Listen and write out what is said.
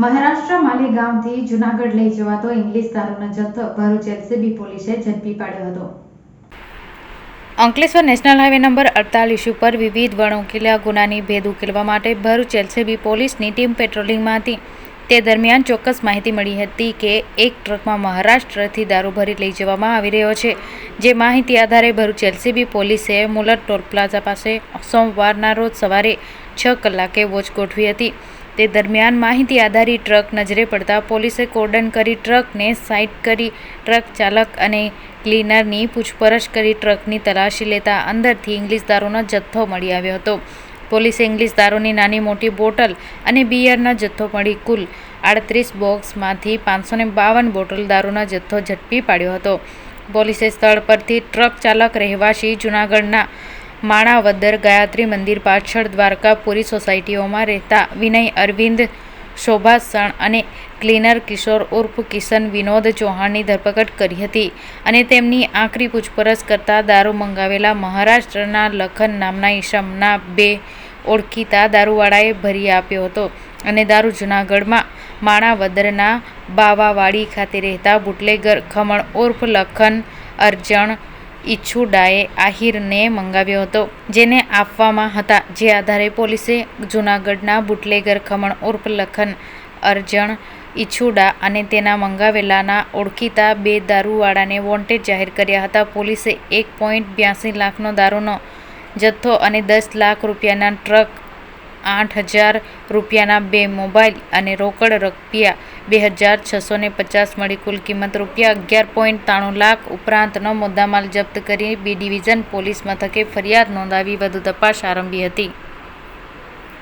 મહારાષ્ટ્ર માલેગાંવથી જૂનાગઢ લઈ જવાતો ઇંગ્લિશ દારૂનો જથ્થો ભરૂચ એલસીબી પોલીસે ઝડપી પાડ્યો હતો. અંકલેશ્વર નેશનલ હાઈવે નંબર 48 ઉપર વિવિધ વણઉકેલા ગુનાની ભેદ ઉકેલવા માટે ભરૂચ એલસીબી પોલીસની ટીમ પેટ્રોલિંગમાં હતી. તે દરમિયાન ચોક્કસ માહિતી મળી હતી કે એક ટ્રકમાં મહારાષ્ટ્રથી દારૂ ભરી લઈ જવામાં આવી રહ્યો છે. જે માહિતી આધારે ભરૂચ એલસીબી પોલીસે મુલર ટોલ પ્લાઝા પાસે સોમવારના રોજ સવારે 6 કલાકે વોચ ગોઠવી હતી. તે દરમિયાન માહિતી આધારિત ટ્રક નજરે પડતા પોલીસે કોર્ડન કરી ટ્રકને સાઇડ કરી ટ્રક ચાલક અને ક્લીનરની પૂછપરછ કરી ટ્રકની તલાશી લેતા અંદરથી ઇંગ્લિશ દારૂનો જથ્થો મળી આવ્યો હતો. પોલીસે ઇંગ્લિશ દારૂની નાની મોટી બોટલ અને બિયરના જથ્થો મળી કુલ 38 બોક્સમાંથી 552 બોટલ દારૂનો જથ્થો ઝડપી પાડ્યો હતો. પોલીસે સ્થળ પરથી ટ્રક ચાલક રહેવાસી જૂનાગઢના માણાવદર ગાયત્રી મંદિર પાછળ દ્વારકાપુરી સોસાયટીઓમાં રહેતા વિનય અરવિંદ શોભાસણ અને ક્લીનર કિશોર ઉર્ફ કિશન વિનોદ ચૌહાણની ધરપકડ કરી હતી અને તેમની આકરી પૂછપરછ કરતા દારૂ મંગાવેલા મહારાષ્ટ્રના લખન નામના ઈસમના 2 ઓળખીતા દારૂવાળાએ ભરી આપ્યો હતો અને દારૂ જૂનાગઢમાં માણાવદરના બાવાવાડી ખાતે રહેતા બુટલેગર ખમણ ઉર્ફ લખન અરજણ ઈચ્છુડાએ આહિરને મંગાવ્યો હતો, જેને આપવામાં હતા. જે આધારે પોલીસે જૂનાગઢના બુટલેગર ખમણ ઉર્ફ લખન અરજણ ઈચ્છુડા અને તેના મંગાવેલાના ઓળખીતા 2 દારૂવાળાને વોન્ટેડ જાહેર કર્યા હતા. પોલીસે 1.82 લાખનો દારૂનો જથ્થો અને 10 લાખ રૂપિયાના ટ્રક, 8,000 રૂપિયાના 2 મોબાઈલ અને રોકડ રૂપિયા 2,650 મળી કુલ કિંમત રૂપિયા 11.93 લાખ ઉપરાંતનો મુદ્દામાલ જપ્ત કરી બી ડિવિઝન પોલીસ મથકે ફરિયાદ નોંધાવી વધુ તપાસ આરંભી હતી.